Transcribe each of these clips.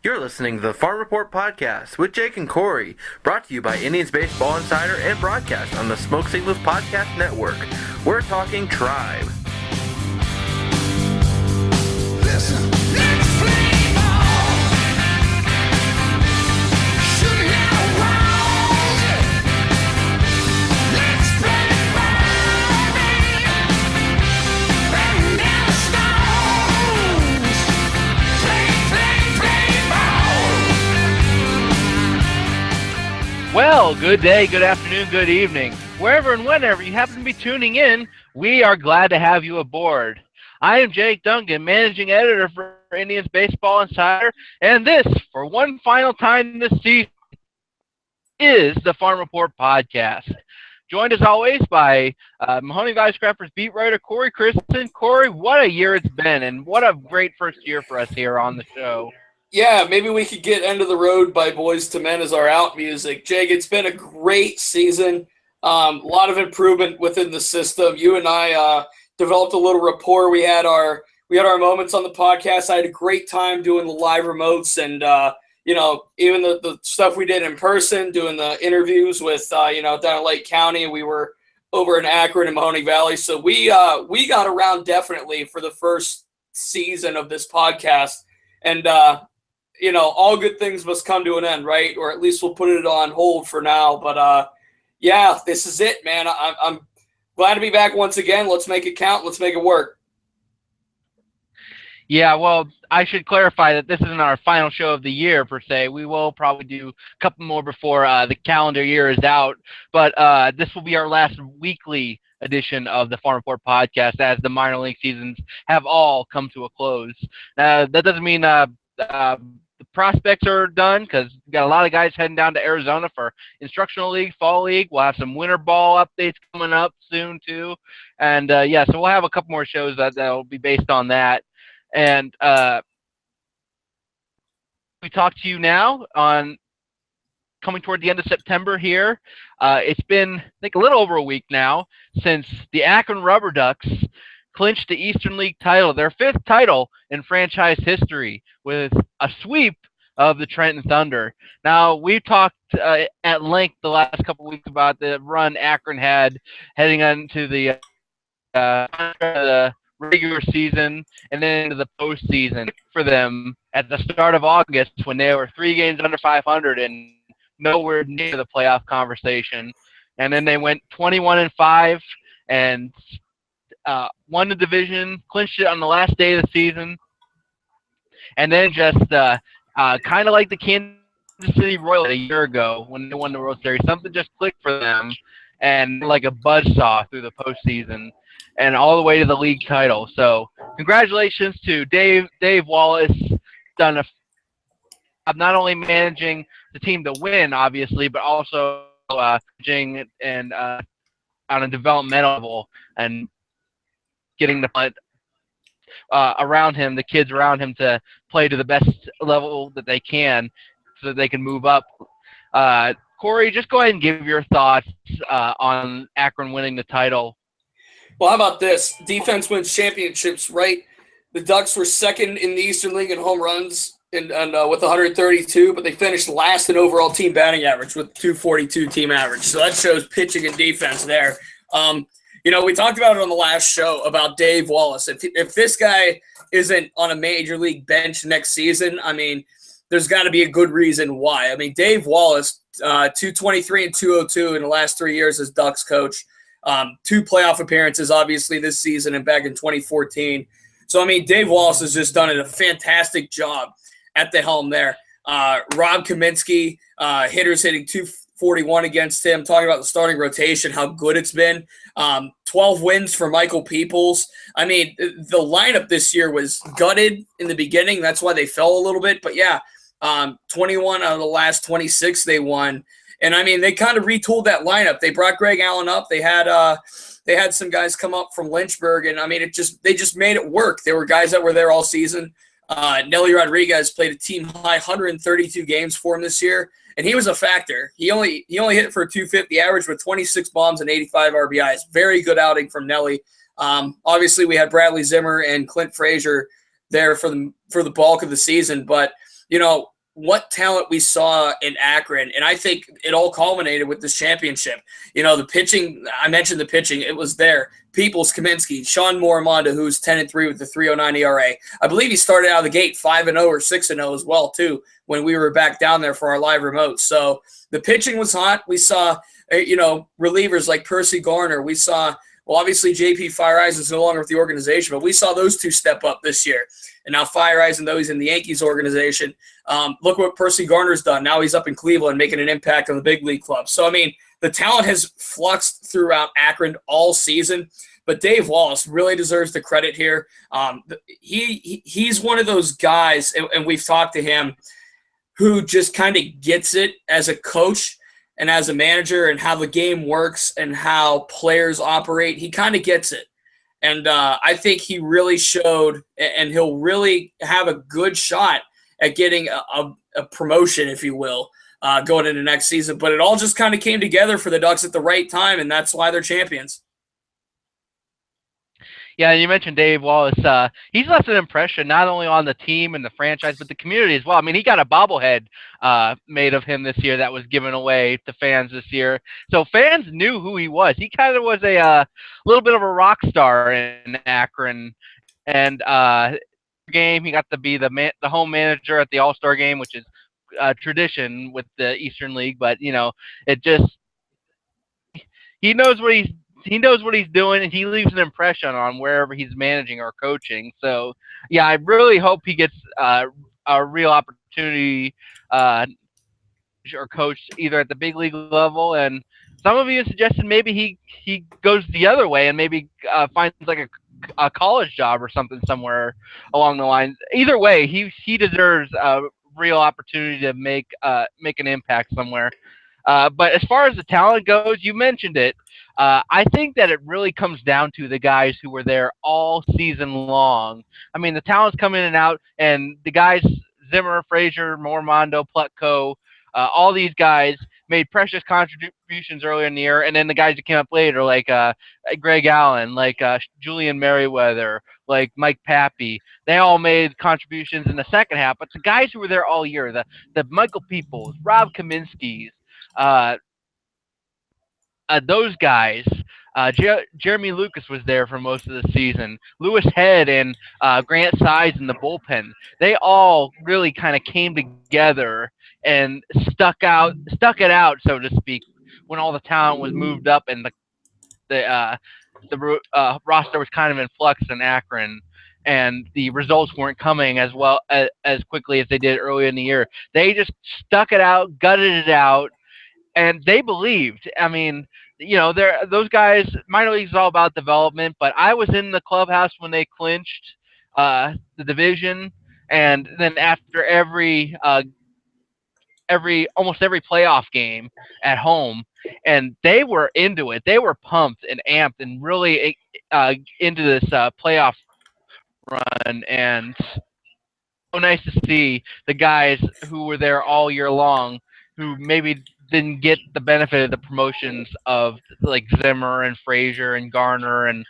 You're listening to the Farm Report Podcast with Jake and Corey, brought to you by Indians Baseball Insider and broadcast on the Smoke Signals Podcast Network. We're talking Tribe. Listen, let's play ball. Shoot me around. Let's play ball, baby. Bang down the stones. Play ball. Well, good day, good afternoon, good evening. Wherever and whenever you happen to be tuning in, we are glad to have you aboard. I am Jake Duncan, managing editor for Indians Baseball Insider, and this, for one final time this season, is the Farm Report Podcast. Joined as always by Mahoney Valley Scrappers beat writer Corey Christensen. Corey, what a year it's been, and what a great first year for us here on the show. Yeah, maybe we could get End of the Road by Boys to Men as our out music. Jake, it's been a great season. A lot of improvement within the system. You and I developed a little rapport. We had our moments on the podcast. I had a great time doing the live remotes and even the stuff we did in person, doing the interviews with down in Lake County. We were over in Akron and Mahoney Valley. So we got around definitely for the first season of this podcast. And all good things must come to an end, right? Or at least we'll put it on hold for now. But this is it, man. I'm glad to be back once again. Let's make it count. Let's make it work. Yeah, well, I should clarify that this isn't our final show of the year, per se. We will probably do a couple more before the calendar year is out. But this will be our last weekly edition of the Farm Report Podcast as the minor league seasons have all come to a close. That doesn't mean the prospects are done, because we've got a lot of guys heading down to Arizona for instructional league, fall league. We'll have some winter ball updates coming up soon too, and so we'll have a couple more shows that'll be based on that. And we talk to you now on coming toward the end of September here. It's been, I think, a little over a week now since the Akron Rubber Ducks clinched the Eastern League title, their fifth title in franchise history, with a sweep of the Trenton Thunder. Now, we've talked at length the last couple of weeks about the run Akron had heading into the regular season and then into the postseason for them at the start of August, when they were 3 games under 500 and nowhere near the playoff conversation. And then they went 21-5 and won the division, clinched it on the last day of the season, and then just kind of like the Kansas City Royals a year ago when they won the World Series, something just clicked for them, and like a buzzsaw through the postseason and all the way to the league title. So congratulations to Dave Wallace, done of not only managing the team to win, obviously, but also managing and on a developmental level and getting the around him, the kids around him, to play to the best level that they can so that they can move up. Corey, just go ahead and give your thoughts on Akron winning the title. Well, how about this? Defense wins championships, right? The Ducks were second in the Eastern League in home runs and with 132, but they finished last in overall team batting average with 242 team average. So that shows pitching and defense there. We talked about it on the last show about Dave Wallace. If this guy isn't on a major league bench next season, I mean, there's got to be a good reason why. I mean, Dave Wallace, 223 and 202 in the last 3 years as Ducks coach. 2 playoff appearances, obviously, this season and back in 2014. So, I mean, Dave Wallace has just done a fantastic job at the helm there. Rob Kaminsky, hitters hitting 241 against him, talking about the starting rotation, how good it's been. 12 wins for Michael Peoples. I mean, the lineup this year was gutted in the beginning. That's why they fell a little bit. But, 21 out of the last 26 they won. And, I mean, they kind of retooled that lineup. They brought Greg Allen up. They had some guys come up from Lynchburg. And, I mean, they just made it work. There were guys that were there all season. Nelly Rodriguez played a team-high 132 games for him this year. And he was a factor. He only hit for a 250 average with 26 bombs and 85 RBIs. Very good outing from Nelly. Obviously, we had Bradley Zimmer and Clint Frazier there for the bulk of the season. But, what talent we saw in Akron, and I think it all culminated with this championship. The pitching, I mentioned the pitching, it was there. Peoples, Kaminsky, Sean Morimondo, who's 10-3 with the 3.09 ERA. I believe he started out of the gate 5-0 or 6-0 as well, too, when we were back down there for our live remote. So the pitching was hot. We saw, relievers like Percy Garner. We saw, well, obviously JP Fire Eyes is no longer with the organization, but we saw those two step up this year. And now Fire Eyes, and though he's in the Yankees organization, look what Percy Garner's done. Now he's up in Cleveland making an impact on the big league club. So, I mean, the talent has fluxed throughout Akron all season, but Dave Wallace really deserves the credit here. He's one of those guys, and we've talked to him, who just kind of gets it as a coach and as a manager and how the game works and how players operate. He kind of gets it. And I think he really showed, and he'll really have a good shot at getting a promotion, if you will, going into next season. But it all just kind of came together for the Ducks at the right time, and that's why they're champions. Yeah, you mentioned Dave Wallace. He's left an impression not only on the team and the franchise, but the community as well. I mean, he got a bobblehead made of him this year that was given away to fans this year. So fans knew who he was. He kind of was a little bit of a rock star in Akron. And game, he got to be the home manager at the All-Star game, which is tradition with the Eastern League. But, it just – he knows what he's doing, and he leaves an impression on wherever he's managing or coaching. So, yeah, I really hope he gets a real opportunity or coach either at the big league level. And some of you suggested maybe he goes the other way and maybe finds like a college job or something somewhere along the lines. Either way, he deserves a real opportunity to make an impact somewhere. But as far as the talent goes, you mentioned it. I think that it really comes down to the guys who were there all season long. I mean, the talents come in and out, and the guys, Zimmer, Frazier, Morimondo, Plutko, all these guys made precious contributions earlier in the year, and then the guys that came up later, like Greg Allen, like Julian Merriweather, like Mike Pappy, they all made contributions in the second half. But the guys who were there all year, the Michael Peoples, Rob Kaminsky's, those guys, Jeremy Lucas was there for most of the season. Lewis Head and Grant Sides in the bullpen. They all really kind of came together and stuck it out, so to speak, when all the talent was moved up and the roster was kind of in flux in Akron, and the results weren't coming as well as quickly as they did earlier in the year. They just stuck it out, gutted it out, and they believed. I mean, those guys, minor league is all about development, but I was in the clubhouse when they clinched the division, and then after almost every playoff game at home, and they were into it. They were pumped and amped and really into this playoff run, and so nice to see the guys who were there all year long who maybe didn't get the benefit of the promotions of like Zimmer and Frazier and Garner and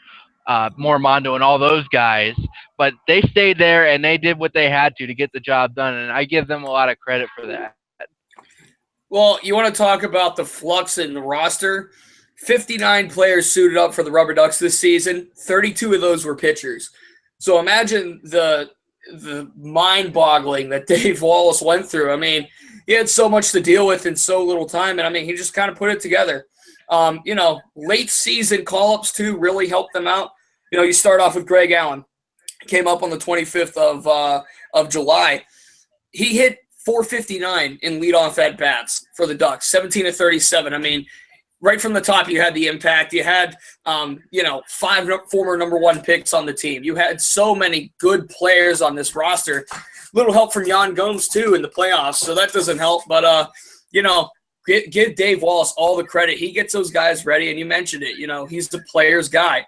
Morimondo and all those guys, but they stayed there and they did what they had to get the job done, and I give them a lot of credit for that. Well, you want to talk about the flux in the roster? 59 players suited up for the Rubber Ducks this season. 32 of those were pitchers. So imagine the mind-boggling that Dave Wallace went through. I mean, he had so much to deal with in so little time, and I mean, he just kind of put it together. Late season call-ups too really helped them out. You start off with Greg Allen, came up on the 25th of July. He hit 459 in leadoff at bats for the Ducks, 17 of 37. I mean, right from the top, you had the impact. You had, 5 former number one picks on the team. You had so many good players on this roster. Little help from Jan Gomes, too, in the playoffs, so that doesn't help. But, give Dave Wallace all the credit. He gets those guys ready, and you mentioned it. He's the player's guy.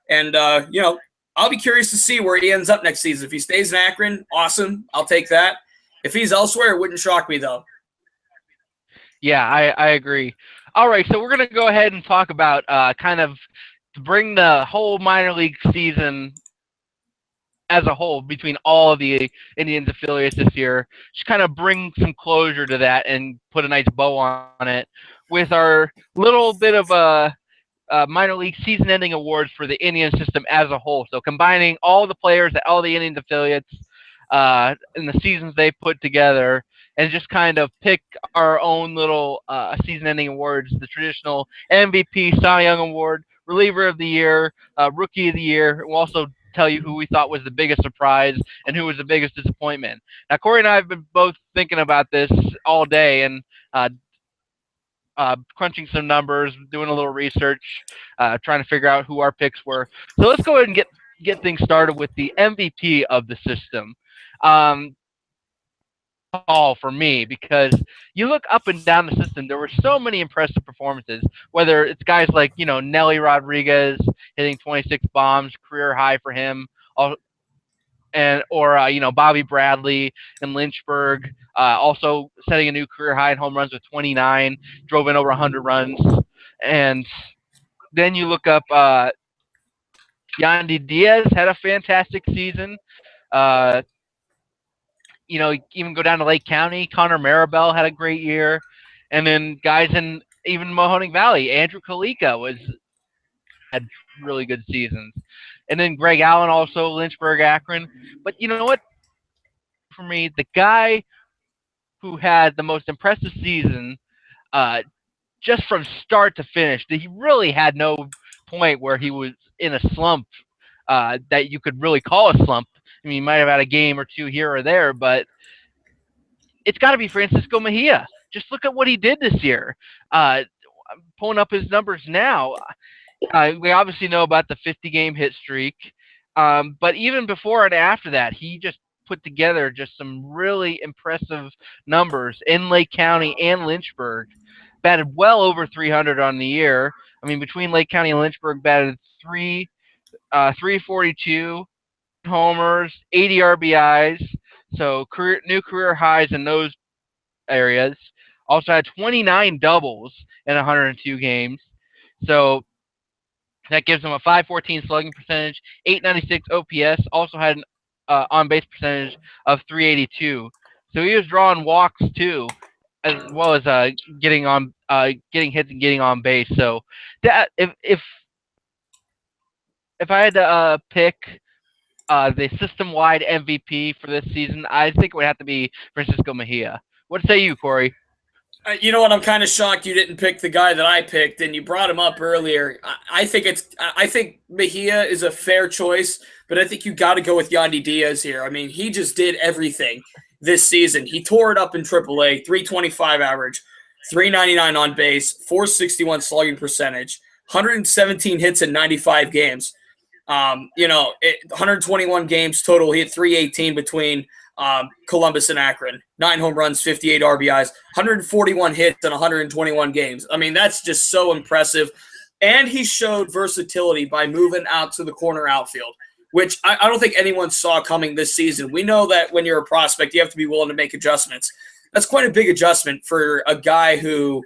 And, I'll be curious to see where he ends up next season. If he stays in Akron, awesome. I'll take that. If he's elsewhere, it wouldn't shock me, though. Yeah, I agree. All right, so we're going to go ahead and talk about kind of to bring the whole minor league season as a whole between all of the Indians affiliates this year. Just kind of bring some closure to that and put a nice bow on it with our little bit of a minor league season-ending awards for the Indian system as a whole. So combining all the players at all the Indians affiliates in the seasons they put together, and just kind of pick our own little season-ending awards: the traditional MVP, Cy Young Award, Reliever of the Year, Rookie of the Year. We'll also tell you who we thought was the biggest surprise and who was the biggest disappointment. Now, Corey and I have been both thinking about this all day and crunching some numbers, doing a little research, trying to figure out who our picks were. So let's go ahead and get things started with the MVP of the system. All for me, because you look up and down the system, there were so many impressive performances, whether it's guys like, Nelly Rodriguez hitting 26 bombs, career high for him, or Bobby Bradley in Lynchburg, also setting a new career high in home runs with 29, drove in over 100 runs. And then you look up Yandy Diaz had a fantastic season. Even go down to Lake County, Connor Maribel had a great year. And then guys in even Mahoning Valley, Andrew Kalika had really good seasons. And then Greg Allen also, Lynchburg, Akron. But you know what? For me, the guy who had the most impressive season, just from start to finish, that he really had no point where he was in a slump that you could really call a slump. I mean, he might have had a game or two here or there, but it's got to be Francisco Mejia. Just look at what he did this year. I'm pulling up his numbers now. We obviously know about the 50-game hit streak, but even before and after that, he just put together just some really impressive numbers in Lake County and Lynchburg. Batted well over 300 on the year. I mean, between Lake County and Lynchburg, batted 342 homers, 80 RBIs, so new career highs in those areas. Also had 29 doubles in 102 games, so that gives him a 514 slugging percentage, 896 OPS. Also had an on-base percentage of 382. So he was drawing walks too, as well as getting hits and getting on base. So that if I had to pick the system-wide MVP for this season, I think it would have to be Francisco Mejia. What say you, Corey? You know what? I'm kind of shocked you didn't pick the guy that I picked, and you brought him up earlier. I think Mejia is a fair choice, but I think you got to go with Yandy Diaz here. I mean, he just did everything this season. He tore it up in AAA, 325 average, 399 on base, 461 slugging percentage, 117 hits in 95 games. 121 games total. He had 318 between Columbus and Akron, 9 home runs, 58 RBIs, 141 hits in 121 games. I mean, that's just so impressive. And he showed versatility by moving out to the corner outfield, which I don't think anyone saw coming this season. We know that when you're a prospect, you have to be willing to make adjustments. That's quite a big adjustment for a guy who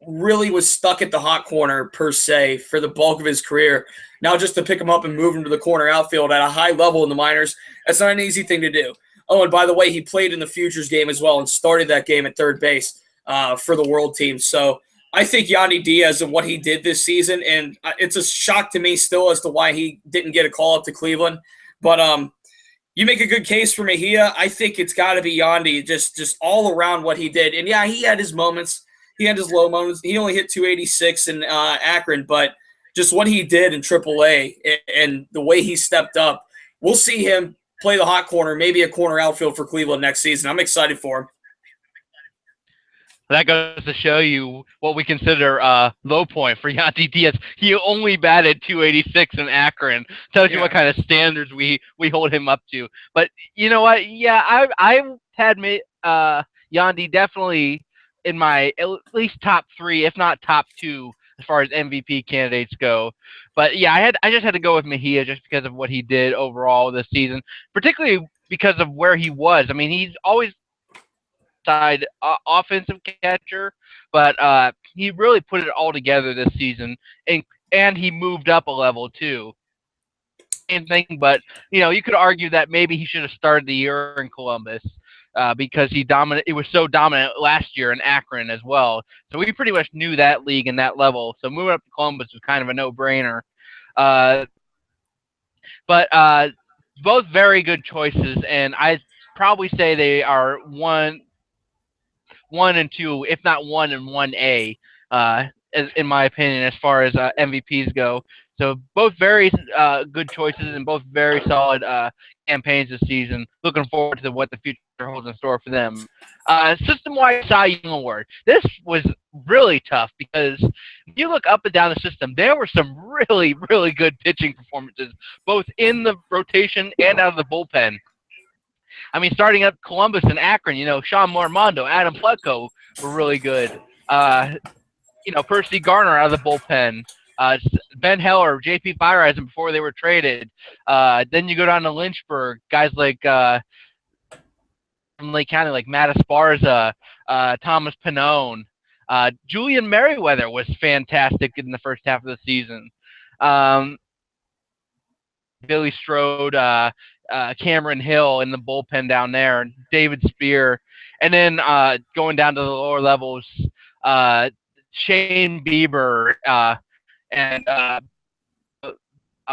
really was stuck at the hot corner, per se, for the bulk of his career. Now just to pick him up and move him to the corner outfield at a high level in the minors, that's not an easy thing to do. Oh, and by the way, he played in the Futures game as well and started that game at third base for the World team. So I think Yandy Diaz and what he did this season, and it's a shock to me still as to why he didn't get a call up to Cleveland. But you make a good case for Mejia. I think it's got to be Yandy, just all around what he did. And, yeah, he had his moments. He had his low moments. He only hit 286 in Akron, but just what he did in AAA and the way he stepped up, we'll see him play the hot corner, maybe a corner outfield for Cleveland next season. I'm excited for him. That goes to show you what we consider low point for Yandy Diaz. He only batted 286 in Akron. Tells you what kind of standards we hold him up to. But you know what? Yeah, I had Yandy definitely in my at least top 3, if not top 2, as far as MVP candidates go. But yeah, I just had to go with Mejia just because of what he did overall this season, particularly because of where he was. I mean, he's always side offensive catcher, but he really put it all together this season, and he moved up a level too. same thing, but you could argue that maybe he should have started the year in Columbus because it was so dominant last year in Akron as well. So we pretty much knew that league and that level. So moving up to Columbus was kind of a no-brainer. But both very good choices, and I probably say they are one and two, if not 1 and 1A, in my opinion, as far as MVPs go. So both very good choices and both very solid campaigns this season. Looking forward to what the future holds in store for them. System-wide Cy Young Award. This was really tough because if you look up and down the system, there were some really, really good pitching performances, both in the rotation and out of the bullpen. I mean, starting up Columbus and Akron, Sean Mormondo, Adam Pletko were really good. Percy Garner out of the bullpen. Ben Heller, J.P. Feyereisen before they were traded. Then you go down to Lynchburg, guys like from Lake County, like Matt Esparza, Thomas Pannone. Julian Merriweather was fantastic in the first half of the season. Billy Strode, Cameron Hill in the bullpen down there, David Spear. And then going down to the lower levels, Shane Bieber, and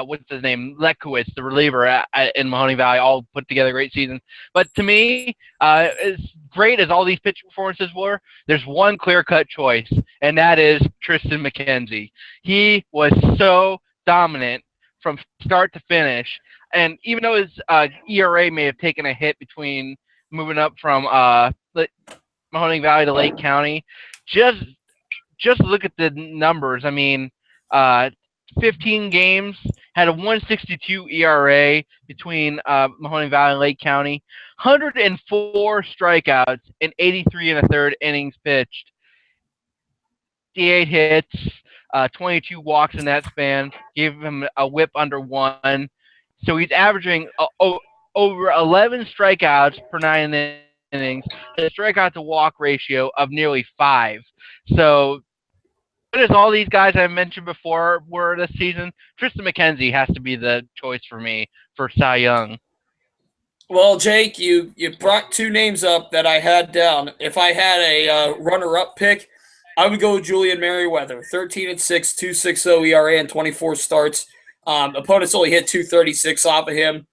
what's his name, Lekowitz, the reliever in Mahoning Valley, all put together a great season. But to me, as great as all these pitching performances were, there's one clear-cut choice, and that is Tristan McKenzie. He was so dominant from start to finish, and even though his ERA may have taken a hit between moving up from Mahoning Valley to Lake County, just look at the numbers. I mean, 15 games, had a 1.62 ERA between Mahoning Valley and Lake County, 104 strikeouts in 83 and a third innings pitched, 58 hits, 22 walks in that span, gave him a whip under 1. So he's averaging over 11 strikeouts per 9 innings, and a strikeout to walk ratio of nearly 5. So as all these guys I mentioned before were this season, Tristan McKenzie has to be the choice for me for Cy Young. Well, Jake, you brought two names up that I had down. If I had a runner-up pick, I would go with Julian Merriweather, 13-6, 2.60 ERA and 24 starts. Opponents only hit 236 off of him.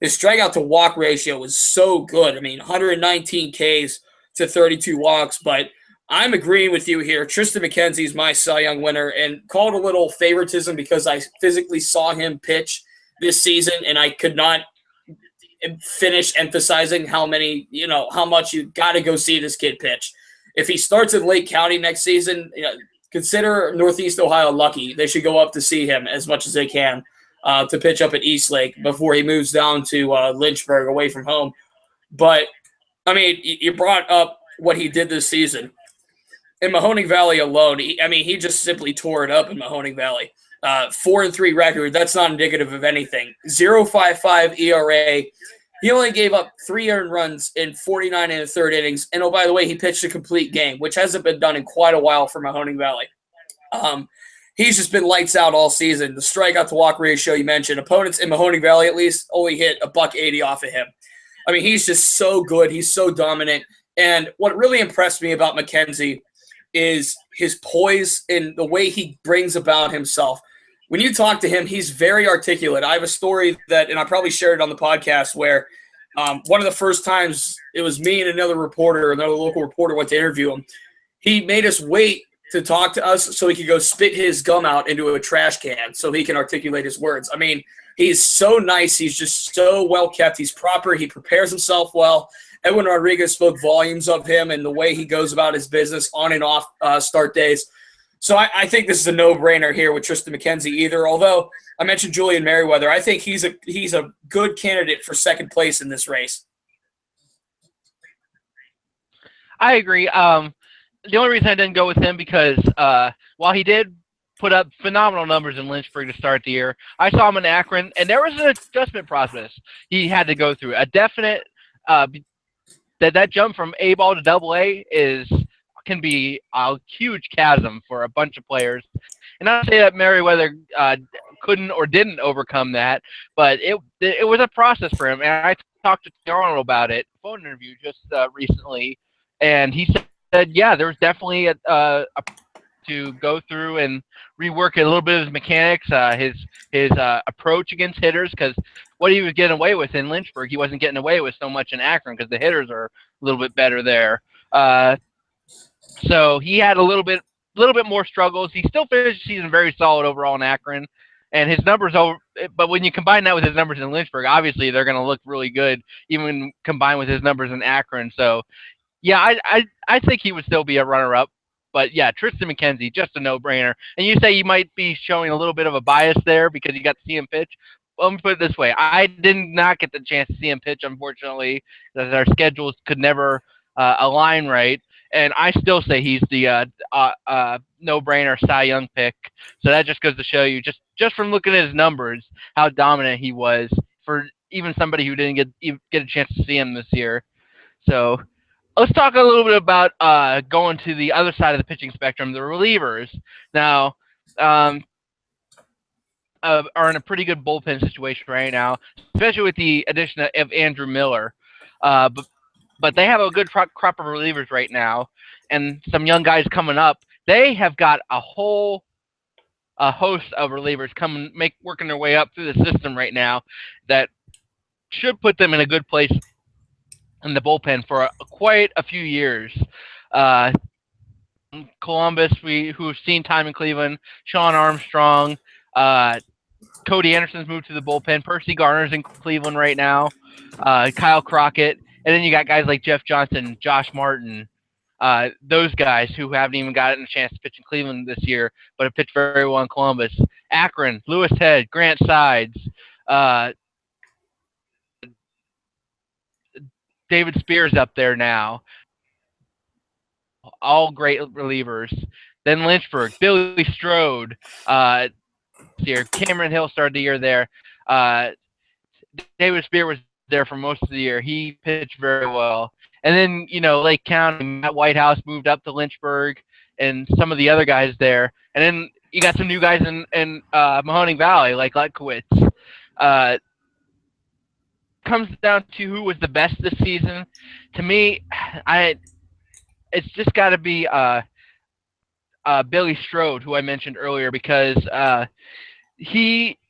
His strikeout to walk ratio was so good. I mean, 119 Ks to 32 walks, but I'm agreeing with you here. Tristan McKenzie is my Cy Young winner, and called a little favoritism because I physically saw him pitch this season, and I could not finish emphasizing how much you got to go see this kid pitch. If he starts at Lake County next season, consider Northeast Ohio lucky. They should go up to see him as much as they can to pitch up at Eastlake before he moves down to Lynchburg away from home. But, I mean, you brought up what he did this season. In Mahoning Valley alone, he just simply tore it up in Mahoning Valley. 4-3 record, that's not indicative of anything. 0.55 ERA. He only gave up 3 earned runs in 49 and a third innings. And, oh, by the way, he pitched a complete game, which hasn't been done in quite a while for Mahoning Valley. He's just been lights out all season. The strikeout to walk ratio you mentioned, opponents in Mahoning Valley at least only hit $180 off of him. I mean, he's just so good. He's so dominant. And what really impressed me about McKenzie is his poise and the way he brings about himself. When you talk to him, he's very articulate. I have a story and I probably shared it on the podcast, where one of the first times it was me and another local reporter went to interview him. He made us wait to talk to us so he could go spit his gum out into a trash can so he can articulate his words. I mean, he's so nice. He's just so well kept. He's proper. He prepares himself well. Edwin Rodriguez spoke volumes of him and the way he goes about his business on and off start days. So I think this is a no-brainer here with Tristan McKenzie either. Although I mentioned Julian Merriweather, I think he's a good candidate for second place in this race. I agree. The only reason I didn't go with him because while he did put up phenomenal numbers in Lynchburg to start the year, I saw him in Akron, and there was an adjustment process he had to go through. A definite that jump from A ball to double A can be a huge chasm for a bunch of players. And I'd say that Merriweather couldn't or didn't overcome that, but it was a process for him. And I talked to Arnold about it, phone interview just recently, and he said, yeah, there was definitely a to go through and rework a little bit of his mechanics, his approach against hitters, because what he was getting away with in Lynchburg, he wasn't getting away with so much in Akron because the hitters are a little bit better there. So he had a little bit more struggles. He still finished the season very solid overall in Akron, and his numbers but when you combine that with his numbers in Lynchburg, obviously they're going to look really good, even combined with his numbers in Akron. So, yeah, I think he would still be a runner-up. But, yeah, Tristan McKenzie, just a no-brainer. And you say you might be showing a little bit of a bias there because you got to see him pitch. Well, let me put it this way. I did not get the chance to see him pitch, unfortunately, because our schedules could never align right. And I still say he's the no-brainer Cy Young pick. So that just goes to show you, just from looking at his numbers, how dominant he was for even somebody who didn't get a chance to see him this year. So let's talk a little bit about going to the other side of the pitching spectrum, the relievers. Now, are in a pretty good bullpen situation right now, especially with the addition of Andrew Miller. But they have a good crop of relievers right now, and some young guys coming up. They have got a whole host of relievers working their way up through the system right now that should put them in a good place in the bullpen for quite a few years. Columbus, who've seen time in Cleveland, Sean Armstrong, Cody Anderson's moved to the bullpen, Percy Garner's in Cleveland right now, Kyle Crockett, and then you got guys like Jeff Johnson, Josh Martin, those guys who haven't even gotten a chance to pitch in Cleveland this year, but have pitched very well in Columbus. Akron, Lewis Head, Grant Sides, David Spears up there now. All great relievers. Then Lynchburg, Billy Strode, here. Cameron Hill started the year there. David Spear was there for most of the year. He pitched very well. And then, Lake County, Matt Whitehouse moved up to Lynchburg, and some of the other guys there. And then you got some new guys in Mahoning Valley, like Letkowitz. Comes down to who was the best this season. To me, it's just got to be Billy Strode, who I mentioned earlier, because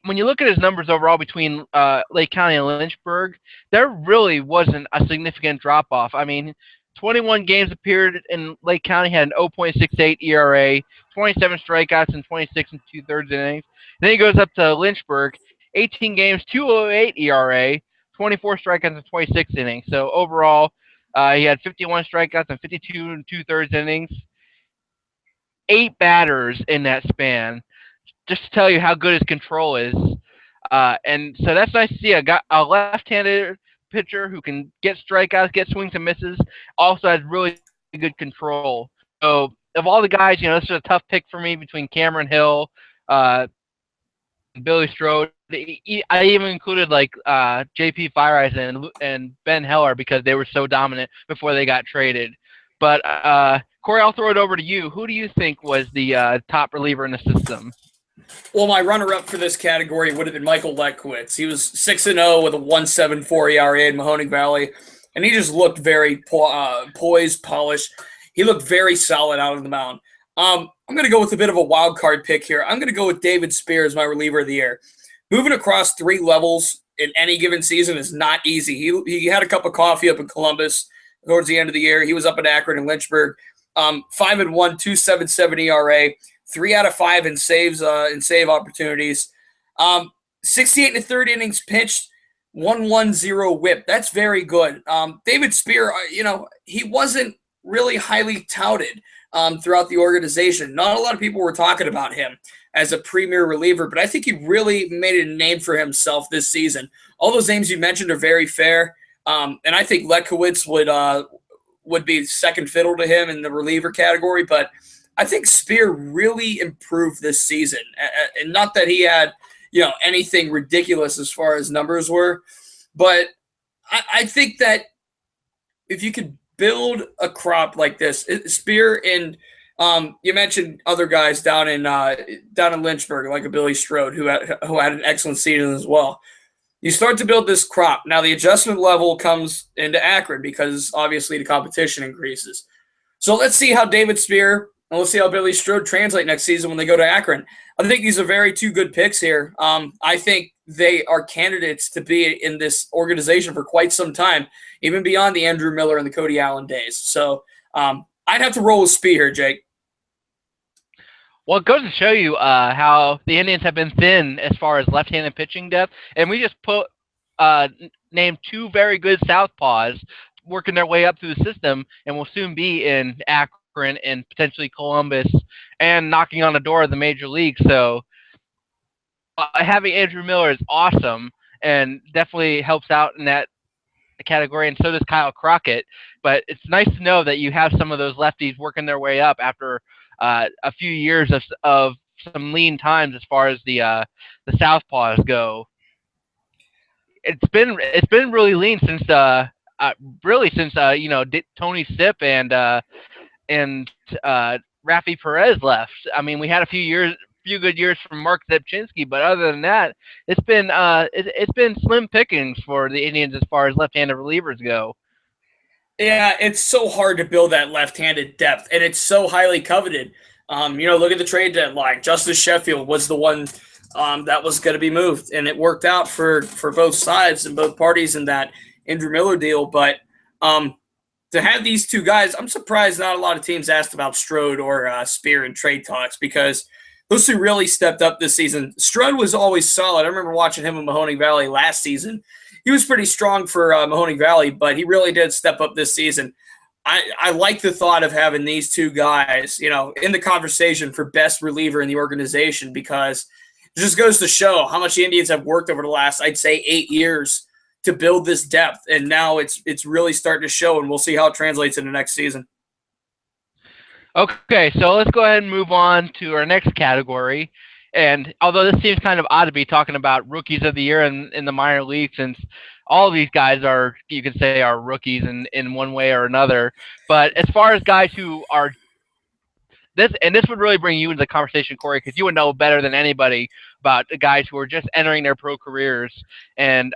when you look at his numbers overall between Lake County and Lynchburg, there really wasn't a significant drop-off. I mean, 21 games appeared in Lake County, had an 0.68 ERA, 27 strikeouts, and 26 2/3 innings. Then he goes up to Lynchburg, 18 games, 2.08 ERA, 24 strikeouts, and 26 innings. So overall, he had 51 strikeouts and 52 2/3 innings. 8 batters in that span, just to tell you how good his control is. And so that's nice to see a left-handed pitcher who can get strikeouts, get swings and misses, also has really good control. So of all the guys, this is a tough pick for me between Cameron Hill, Billy Strode. I even included J.P. Fireeyes and Ben Heller because they were so dominant before they got traded. But Corey, I'll throw it over to you. Who do you think was the top reliever in the system? Well, my runner-up for this category would have been Michael Letkowitz. He was 6-0 with a 1.74 ERA in Mahoning Valley, and he just looked very poised, polished. He looked very solid out on the mound. I'm going to go with a bit of a wild card pick here. I'm going to go with David Spears, my reliever of the year. Moving across 3 levels in any given season is not easy. He had a cup of coffee up in Columbus towards the end of the year. He was up in Akron and Lynchburg. 5-1, 2.77 ERA, 3 out of 5 in saves and save opportunities. 68 1/3 innings pitched, 1.10 WHIP. That's very good. David Spear, he wasn't really highly touted throughout the organization. Not a lot of people were talking about him as a premier reliever, but I think he really made a name for himself this season. All those names you mentioned are very fair, and I think Letkowitz would be second fiddle to him in the reliever category, but I think Spear really improved this season. And not that he had, anything ridiculous as far as numbers were, but I think that if you could build a crop like this, Spear and You mentioned other guys down in Lynchburg, like a Billy Strode, who had an excellent season as well. You start to build this crop. Now the adjustment level comes into Akron because obviously the competition increases. So let's see how David Spear and let's see how Billy Strode translate next season when they go to Akron. I think these are very two good picks here. I think they are candidates to be in this organization for quite some time, even beyond the Andrew Miller and the Cody Allen days. So I'd have to roll with Spear here, Jake. Well, it goes to show you how the Indians have been thin as far as left-handed pitching depth, and we just named two very good southpaws working their way up through the system, and will soon be in Akron and potentially Columbus and knocking on the door of the major league. So having Andrew Miller is awesome and definitely helps out in that category, and so does Kyle Crockett. But it's nice to know that you have some of those lefties working their way up after a few years of some lean times as far as the southpaws go. It's been really lean since Tony Sipp and Rafi Perez left. I mean, we had a few good years from Mark Zepchinski, but other than that, it's been slim pickings for the Indians as far as left-handed relievers go. Yeah, it's so hard to build that left-handed depth, and it's so highly coveted. Look at the trade deadline. Justice Sheffield was the one that was going to be moved, and it worked out for both sides and both parties in that Andrew Miller deal. But to have these two guys, I'm surprised not a lot of teams asked about Strode or Spear in trade talks, because those two really stepped up this season. Strode was always solid. I remember watching him in Mahoning Valley last season. He was pretty strong for Mahoning Valley, but he really did step up this season. I like the thought of having these two guys, in the conversation for best reliever in the organization, because it just goes to show how much the Indians have worked over the last, I'd say, 8 years to build this depth, and now it's really starting to show, and we'll see how it translates into next season. Okay, so let's go ahead and move on to our next category. And although this seems kind of odd to be talking about rookies of the year in the minor league, since all of these guys are, you could say, are rookies in one way or another. But as far as guys who are this would really bring you into the conversation, Corey, because you would know better than anybody about the guys who are just entering their pro careers. And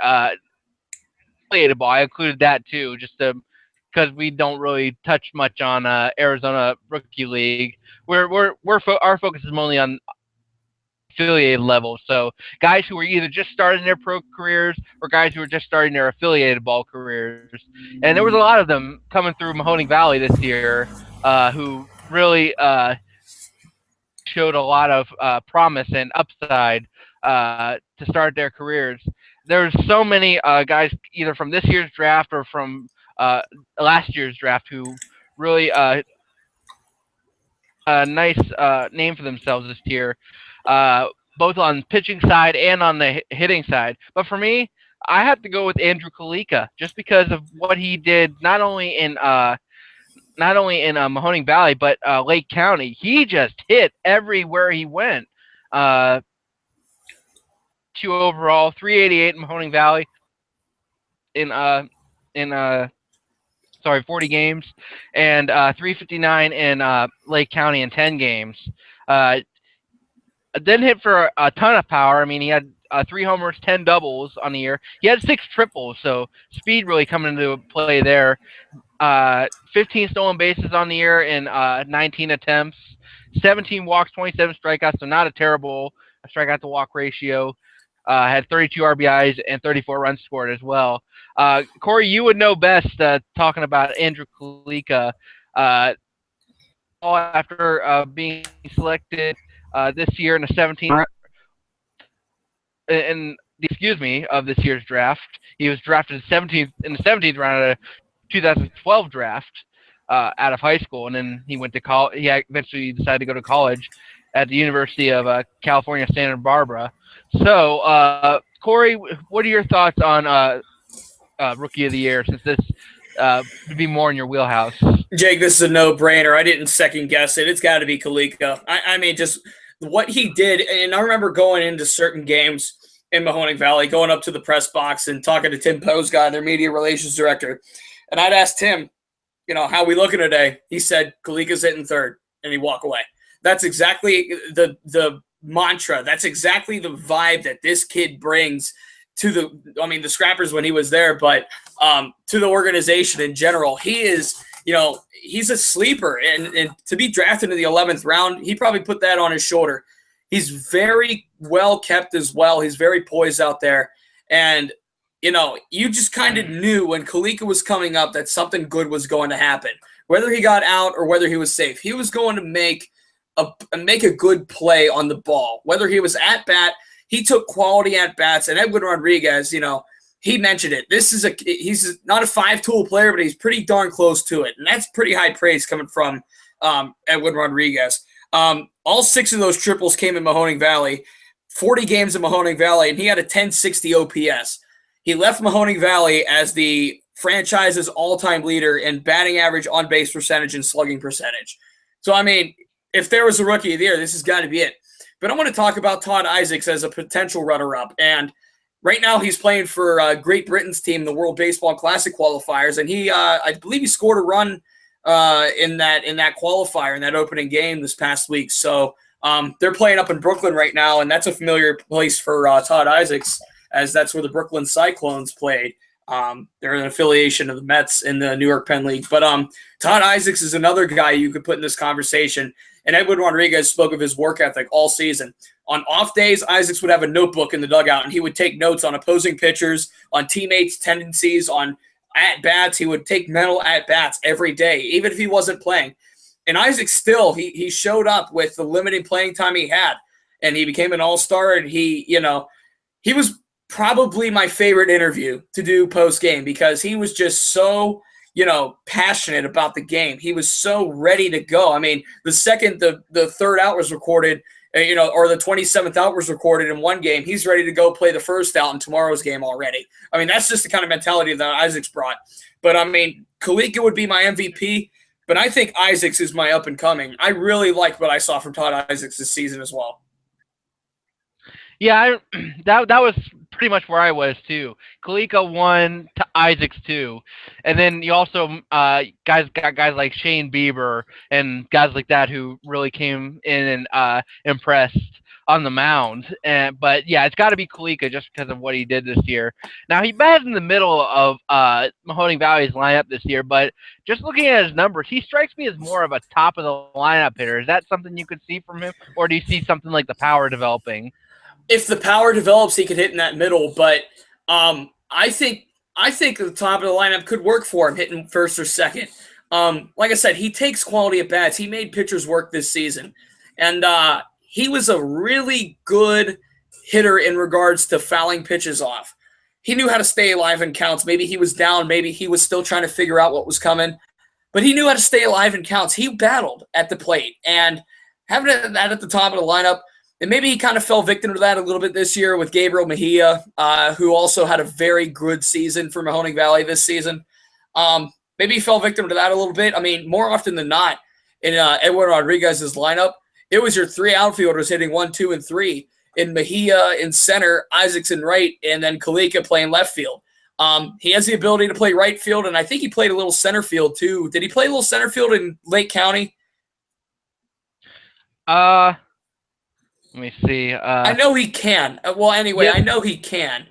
affiliated ball, I included that too, just because we don't really touch much on Arizona Rookie League. Our focus is mainly on affiliated level. So guys who are either just starting their pro careers or guys who are just starting their affiliated ball careers. And there was a lot of them coming through Mahoning Valley this year who really showed a lot of promise and upside to start their careers. There's so many guys either from this year's draft or from last year's draft who really a nice name for themselves this year. Both on pitching side and on the hitting side. But for me, I have to go with Andrew Kalika just because of what he did not only in Mahoning Valley but Lake County. He just hit everywhere he went. 2 overall, 388 in Mahoning Valley in 40 games, and 359 in Lake County in 10 games. Didn't hit for a ton of power. I mean, he had 3 homers, 10 doubles on the year. He had 6 triples, so speed really coming into play there. 15 stolen bases on the year in 19 attempts, 17 walks, 27 strikeouts, so not a terrible strikeout to walk ratio. Had 32 RBIs and 34 runs scored as well. Corey, you would know best talking about Andrew Kalika. After being selected this year in the 17th of this year's draft. He was drafted in the 17th round of the 2012 draft out of high school, and then he went to college. He eventually decided to go to college at the University of California, Santa Barbara. So, Corey, what are your thoughts on Rookie of the Year, since this would be more in your wheelhouse? Jake, this is a no-brainer. I didn't second guess it. It's got to be Kalika. I mean, just what he did, and I remember going into certain games in Mahoning Valley, going up to the press box and talking to Tim Posguy, their media relations director, and I'd asked him, how we looking today? He said, Kalika's hitting third. and he walk away. That's exactly the mantra. That's exactly the vibe that this kid brings to the Scrappers when he was there, but to the organization in general. He is, he's a sleeper, and to be drafted in the 11th round, he probably put that on his shoulder. He's very well kept as well. He's very poised out there, and you just kind of knew when Kalika was coming up that something good was going to happen. Whether he got out or whether he was safe, he was going to make a good play on the ball. Whether he was at bat, he took quality at bats. And Edwin Rodriguez, he mentioned it. He's not a 5-tool player, but he's pretty darn close to it, and that's pretty high praise coming from Edwin Rodriguez. All 6 of those triples came in Mahoning Valley. 40 games in Mahoning Valley, and he had a 1060 OPS. He left Mahoning Valley as the franchise's all-time leader in batting average, on-base percentage, and slugging percentage. So, if there was a rookie of the year, this has got to be it. But I want to talk about Todd Isaacs as a potential runner-up. And right now he's playing for Great Britain's team, the World Baseball Classic qualifiers. And he, I believe he scored a run in that qualifier, in that opening game this past week. So they're playing up in Brooklyn right now, and that's a familiar place for Todd Isaacs, as that's where the Brooklyn Cyclones played. They're an affiliation of the Mets in the New York Penn League. But Todd Isaacs is another guy you could put in this conversation. And Edwin Rodriguez spoke of his work ethic all season. On off days, Isaacs would have a notebook in the dugout, and he would take notes on opposing pitchers, on teammates' tendencies, on at-bats. He would take mental at-bats every day, even if he wasn't playing. And Isaacs still, he showed up with the limited playing time he had, and he became an all-star, and he was probably my favorite interview to do post-game, because he was just so passionate about the game. He was so ready to go. The second the third out was recorded, or the 27th out was recorded in one game, he's ready to go play the first out in tomorrow's game already. That's just the kind of mentality that Isaacs brought. But Kalika would be my MVP, but I think Isaacs is my up and coming. I really like what I saw from Todd Isaacs this season as well. Yeah, that was pretty much where I was too. Kalika 1 to Isaacs 2, and then you also guys like Shane Bieber and guys like that who really came in and impressed on the mound. But yeah, it's got to be Kalika just because of what he did this year. Now he batted in the middle of Mahoning Valley's lineup this year, but just looking at his numbers, he strikes me as more of a top of the lineup hitter. Is that something you could see from him, or do you see something like the power developing? If the power develops, he could hit in that middle, but I think the top of the lineup could work for him, hitting first or second. Like I said, he takes quality at bats. He made pitchers work this season, and he was a really good hitter in regards to fouling pitches off. He knew how to stay alive in counts. Maybe he was down. Maybe he was still trying to figure out what was coming, but he knew how to stay alive in counts. He battled at the plate, and having that at the top of the lineup. And maybe he kind of fell victim to that a little bit this year with Gabriel Mejia, who also had a very good season for Mahoning Valley this season. Maybe he fell victim to that a little bit. More often than not, in Edwin Rodriguez's lineup, it was your 3 outfielders hitting 1, 2, and 3. In Mejia in center, Isaacs in right, and then Kalika playing left field. He has the ability to play right field, and I think he played a little center field too. Did he play a little center field in Lake County? Let me see. I know he can. I know he can.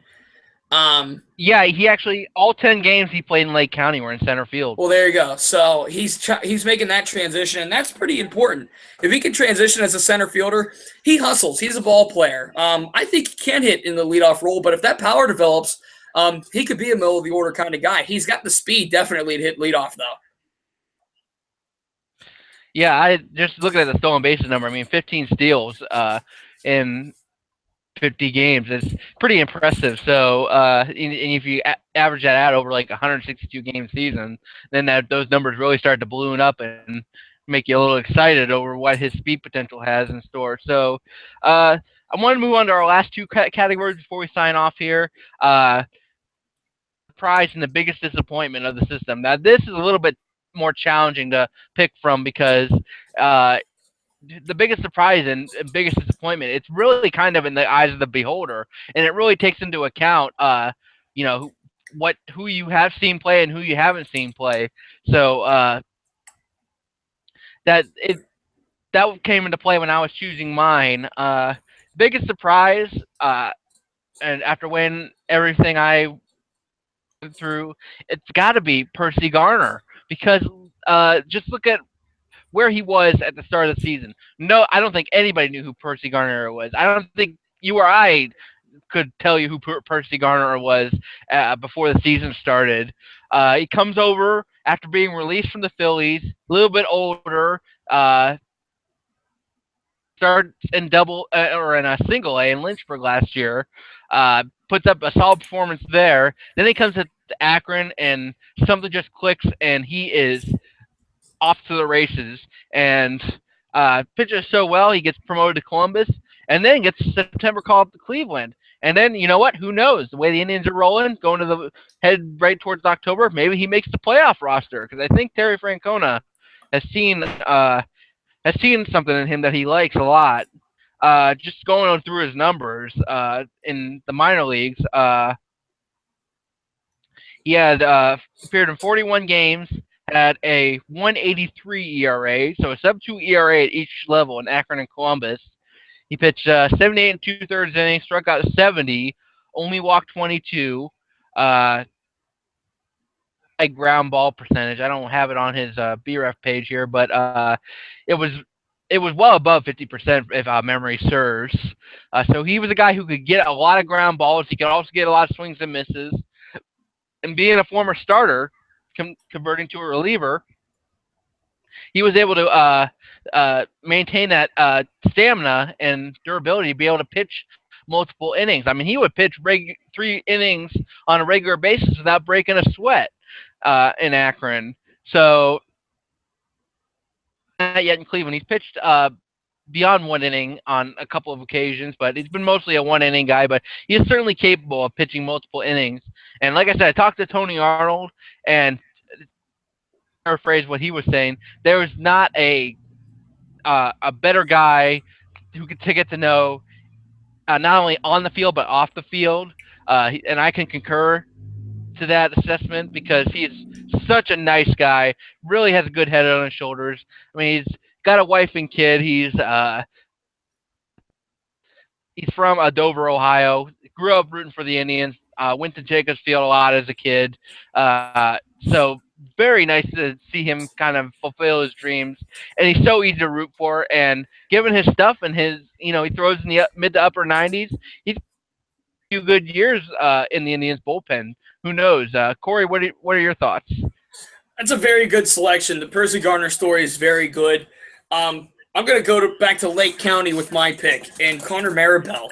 Yeah, he actually, all 10 games he played in Lake County were in center field. Well, there you go. So he's making that transition, and that's pretty important. If he can transition as a center fielder, he hustles. He's a ball player. I think he can hit in the leadoff role, but if that power develops, he could be a middle-of-the-order kind of guy. He's got the speed, definitely, to hit leadoff, though. Yeah, I just looking at the stolen bases number. 15 steals in 50 games is pretty impressive. So, and if you average that out over like 162 game season, then those numbers really start to balloon up and make you a little excited over what his speed potential has in store. So, I want to move on to our last 2 categories before we sign off here. Surprise and the biggest disappointment of the system. Now, this is a little bit more challenging to pick from because the biggest surprise and biggest disappointment, it's really kind of in the eyes of the beholder, and it really takes into account who you have seen play and who you haven't seen play. So that came into play when I was choosing mine. Biggest surprise, and after winning everything I went through, it's got to be Percy Garner because just look at where he was at the start of the season. No, I don't think anybody knew who Percy Garner was. I don't think you or I could tell you who Percy Garner was before the season started. He comes over after being released from the Phillies, a little bit older. Starts in or in a single A in Lynchburg last year. Puts up a solid performance there. Then he comes to Akron and something just clicks and he is off to the races and pitches so well he gets promoted to Columbus and then gets a September call up to Cleveland. And then you know what? Who knows? The way the Indians are rolling, going to the head right towards October, maybe he makes the playoff roster because I think Terry Francona has seen something in him that he likes a lot. Just going on through his numbers in the minor leagues, he had appeared in 41 games, had a 1.83 ERA, so a sub-2 ERA at each level in Akron and Columbus. He pitched 78 and 2/3 innings, struck out 70, only walked 22. A ground ball percentage. I don't have it on his BREF page here, but it was well above 50% if memory serves. So he was a guy who could get a lot of ground balls. He could also get a lot of swings and misses. And being a former starter, converting to a reliever, he was able to maintain that stamina and durability to be able to pitch multiple innings. I mean, he would pitch 3 innings on a regular basis without breaking a sweat in Akron. So, not yet in Cleveland. He's pitched beyond 1 inning on a couple of occasions, but he's been mostly a 1-inning guy, but he is certainly capable of pitching multiple innings. And like I said, I talked to Tony Arnold, and paraphrase what he was saying, there was not a better guy who could get to know not only on the field but off the field, and I can concur to that assessment because he is such a nice guy, really has a good head on his shoulders. I mean, he's got a wife and kid. He's from Dover, Ohio. Grew up rooting for the Indians. Went to Jacobs Field a lot as a kid. So very nice to see him kind of fulfill his dreams. And he's so easy to root for. And given his stuff and his, he throws in the mid to upper 90s, he's a few good years in the Indians bullpen. Who knows? Corey, what are your thoughts? That's a very good selection. The Percy Garner story is very good. I'm going to go back to Lake County with my pick, and Connor Maribel.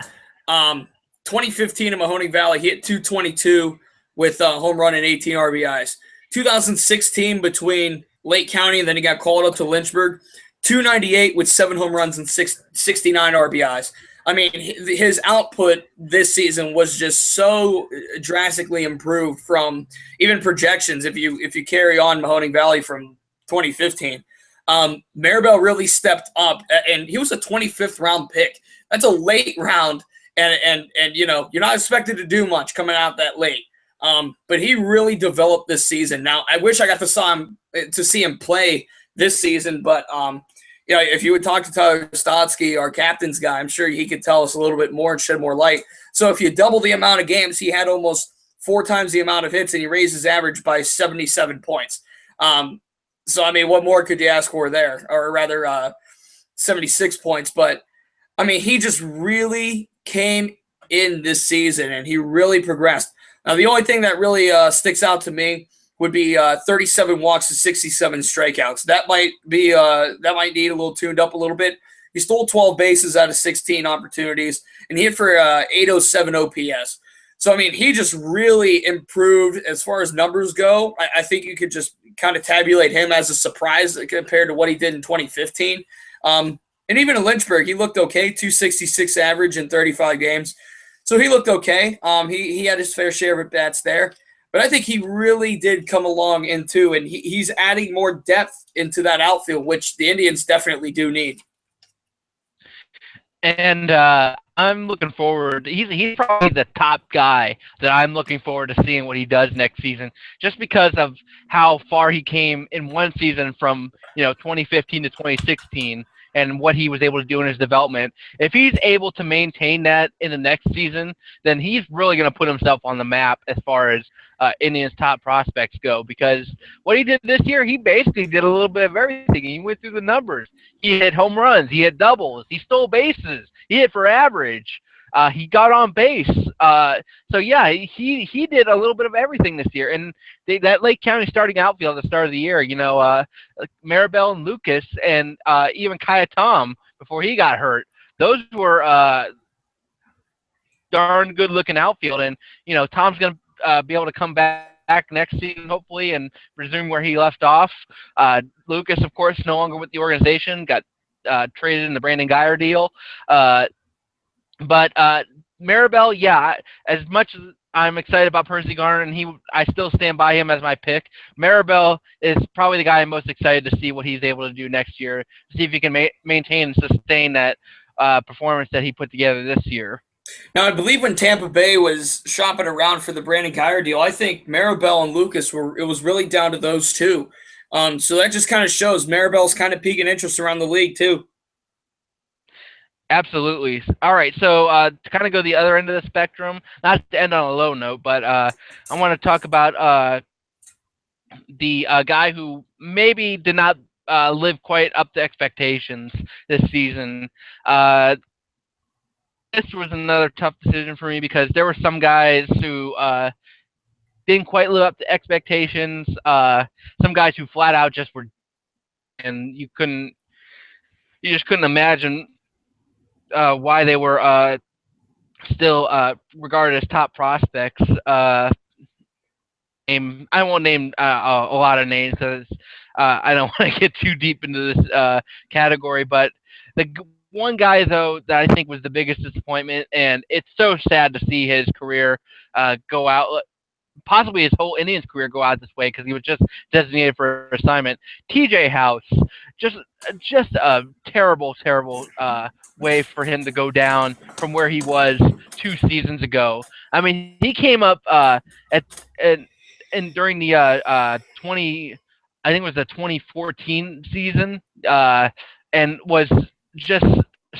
2015 in Mahoning Valley, he hit .222 with a home run and 18 RBIs. 2016 between Lake County, and then he got called up to Lynchburg, .298 with 7 home runs and 69 RBIs. I mean, his output this season was just so drastically improved from even projections. If you carry on Mahoning Valley from 2015, Maribel really stepped up, and he was a 25th round pick. That's a late round, and you're not expected to do much coming out that late. But he really developed this season. Now, I wish I got to see him play this season, but if you would talk to Tyler Stotsky, our captain's guy, I'm sure he could tell us a little bit more and shed more light. So if you double the amount of games, he had almost 4 times the amount of hits, and he raised his average by 77 points. So, I mean, what more could you ask for there? Or rather, 76 points. But, I mean, he just really came in this season, and he really progressed. Now, the only thing that really sticks out to me would be 37 walks to 67 strikeouts. That might need a little tuned up a little bit. He stole 12 bases out of 16 opportunities, and he hit for 807 OPS. So, I mean, he just really improved as far as numbers go. I think you could just kind of tabulate him as a surprise compared to what he did in 2015. And even in Lynchburg, he looked okay, 266 average in 35 games. So he looked okay. He had his fair share of at-bats there. But I think he really did come along into, and he's adding more depth into that outfield, which the Indians definitely do need. And I'm looking forward. He's probably the top guy that I'm looking forward to seeing what he does next season, just because of how far he came in one season from 2015 to 2016. and what he was able to do in his development. If he's able to maintain that in the next season, then he's really going to put himself on the map as far as Indians' top prospects go, because what he did this year, he basically did a little bit of everything. He went through the numbers. He hit home runs. He hit doubles. He stole bases. He hit for average. He got on base. So yeah, he did a little bit of everything this year. And that Lake County starting outfield at the start of the year, Maribel and Lucas and even Kaya Tom before he got hurt, those were darn good looking outfield. And Tom's going to be able to come back next season hopefully and resume where he left off. Lucas, of course, no longer with the organization, got traded in the Brandon Geyer deal. But Maribel, yeah, as much as I'm excited about Percy Garner, and I still stand by him as my pick. Maribel is probably the guy I'm most excited to see what he's able to do next year, see if he can maintain and sustain that performance that he put together this year. Now, I believe when Tampa Bay was shopping around for the Brandon Geyer deal, I think Maribel and Lucas it was really down to those two. So that just kind of shows Maribel's kind of piquing interest around the league too. Absolutely. All right, so to kind of go the other end of the spectrum, not to end on a low note, but I want to talk about the guy who maybe did not live quite up to expectations this season. This was another tough decision for me because there were some guys who didn't quite live up to expectations. Some guys who flat out just were, and you just couldn't imagine why they were still regarded as top prospects. I won't name a lot of names because I don't want to get too deep into this category, but the one guy, though, that I think was the biggest disappointment, and it's so sad to see his career go out, possibly his whole Indians career go out this way because he was just designated for assignment. TJ House, just a terrible way for him to go down from where he was 2 seasons ago. I mean, he came up during the I think it was the 2014 season, and was just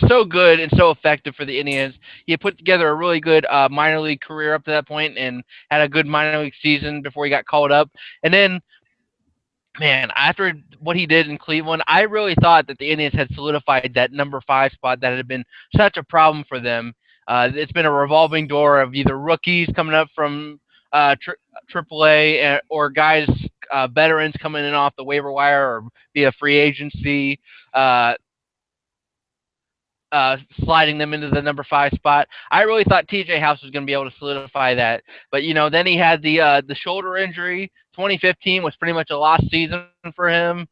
so good and so effective for the Indians. He had put together a really good minor league career up to that point and had a good minor league season before he got called up. And then, man, after what he did in Cleveland, I really thought that the Indians had solidified that number 5 spot that had been such a problem for them. It's been a revolving door of either rookies coming up from AAA or guys, veterans coming in off the waiver wire or via free agency, sliding them into the number 5 spot. I really thought TJ House was going to be able to solidify that. But, then he had the shoulder injury. 2015 was pretty much a lost season for him,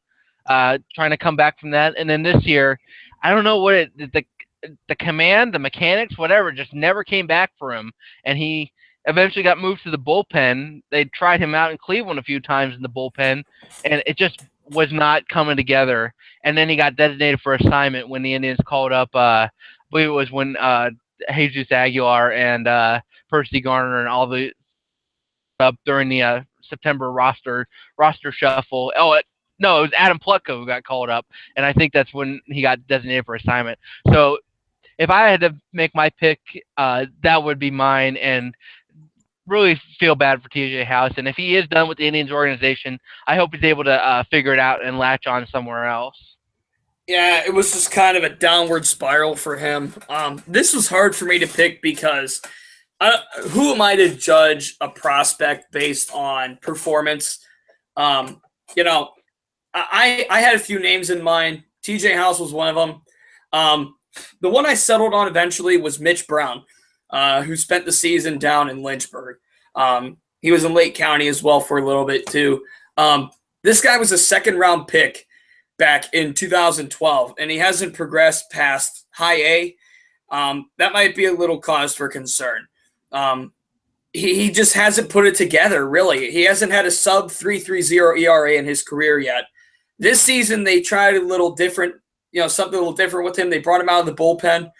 trying to come back from that. And then this year, I don't know what the command, the mechanics, whatever, just never came back for him. And he eventually got moved to the bullpen. They tried him out in Cleveland a few times in the bullpen, and it just was not coming together. And then he got designated for assignment when the Indians called up, I believe it was when Jesus Aguilar and Percy Garner and all the up during the September roster shuffle. No, it was Adam Plutko who got called up, and I think that's when he got designated for assignment. So if I had to make my pick, that would be mine, and really feel bad for TJ House. And if he is done with the Indians organization, I hope he's able to figure it out and latch on somewhere else. Yeah, it was just kind of a downward spiral for him. This was hard for me to pick because who am I to judge a prospect based on performance? I had a few names in mind. TJ House was one of them. The one I settled on eventually was Mitch Brown, who spent the season down in Lynchburg. He was in Lake County as well for a little bit too. This guy was a second-round pick back in 2012, and he hasn't progressed past high A. That might be a little cause for concern. He just hasn't put it together, really. He hasn't had a sub 3.30 ERA in his career yet. This season, they tried a little different, something a little different with him. They brought him out of the bullpen.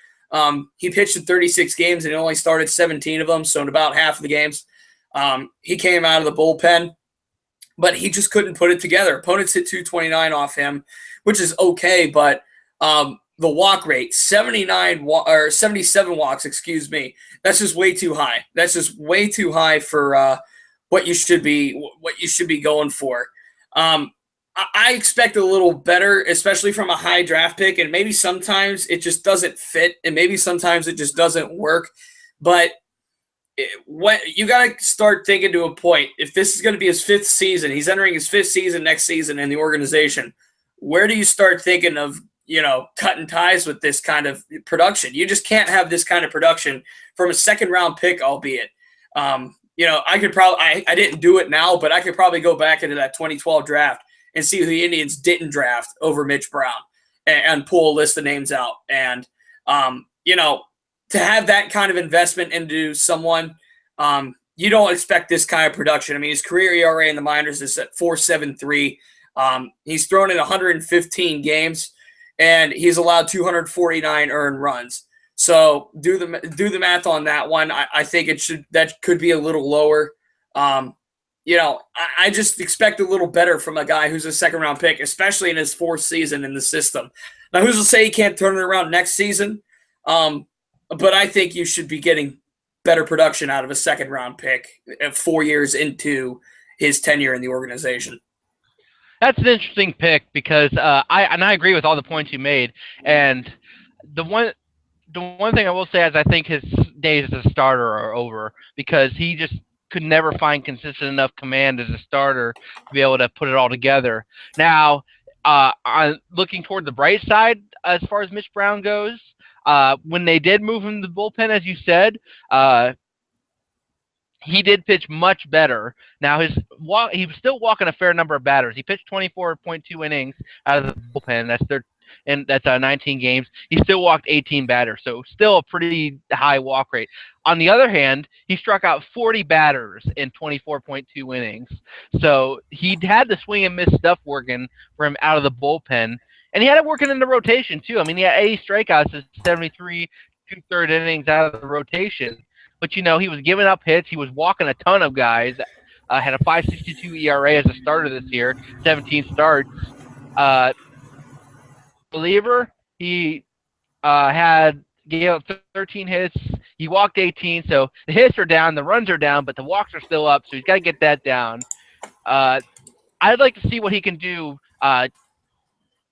He pitched in 36 games and he only started 17 of them, so in about half of the games. He came out of the bullpen, but he just couldn't put it together. Opponents hit 229 off him, which is okay, but The walk rate, 77 walks, excuse me. That's just way too high. That's just way too high for what you should be going for. I expect a little better, especially from a high draft pick, and maybe sometimes it just doesn't fit, and maybe sometimes it just doesn't work. But what you got to start thinking to a point. If this is going to be his 5th season, he's entering his 5th season next season in the organization. Where do you start thinking of, cutting ties with this kind of production? You just can't have this kind of production from a 2nd-round pick, albeit. I could probably I didn't do it now, but I could probably go back into that 2012 draft and see who the Indians didn't draft over Mitch Brown and pull a list of names out. And, to have that kind of investment into someone, you don't expect this kind of production. I mean, his career ERA in the minors is at 4.73. He's thrown in 115 games, and he's allowed 249 earned runs. So do the math on that one. I think that could be a little lower. I just expect a little better from a guy who's a 2nd-round pick, especially in his 4th season in the system. Now, who's to say he can't turn it around next season? But I think you should be getting better production out of a 2nd-round pick 4 years into his tenure in the organization. That's an interesting pick because I agree with all the points you made. And the one thing I will say is I think his days as a starter are over because he just could never find consistent enough command as a starter to be able to put it all together. Now, looking toward the bright side as far as Mitch Brown goes, when they did move him to the bullpen, as you said, he did pitch much better. Now, he was still walking a fair number of batters. He pitched 24.2 innings out of the bullpen. That's 19 games. He still walked 18 batters, so still a pretty high walk rate. On the other hand, he struck out 40 batters in 24.2 innings. So he had the swing and miss stuff working for him out of the bullpen. And he had it working in the rotation, too. I mean, he had 80 strikeouts in 73 2/3 innings out of the rotation. But, he was giving up hits. He was walking a ton of guys. Had a 5.62 ERA as a starter this year, 17 starts. Reliever, he gave up 13 hits. He walked 18, so the hits are down, the runs are down, but the walks are still up, so he's got to get that down. I'd like to see what he can do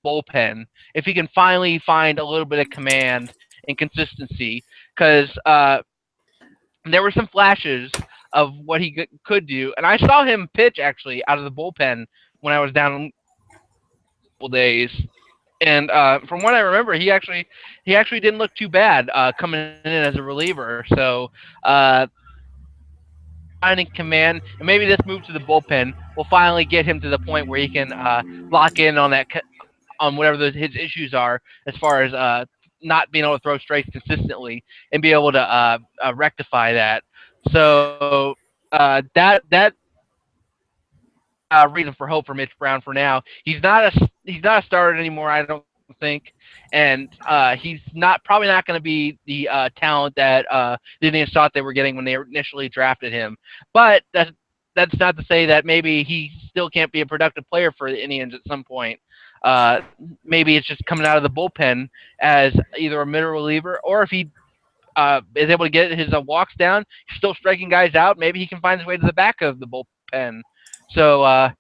bullpen, if he can finally find a little bit of command and consistency, because there were some flashes of what he could do, and I saw him pitch actually out of the bullpen when I was down a couple days. And from what I remember, he actually didn't look too bad coming in as a reliever. So finding command, and maybe this move to the bullpen will finally get him to the point where he can lock in on whatever his issues are as far as not being able to throw strikes consistently and be able to rectify that. So that reason for hope for Mitch Brown for now. He's not a starter anymore, I don't think, and he's probably not going to be the talent that the Indians thought they were getting when they initially drafted him. But that's not to say that maybe he still can't be a productive player for the Indians at some point. Maybe it's just coming out of the bullpen as either a middle reliever, or if he is able to get his walks down, he's still striking guys out. Maybe he can find his way to the back of the bullpen. So, I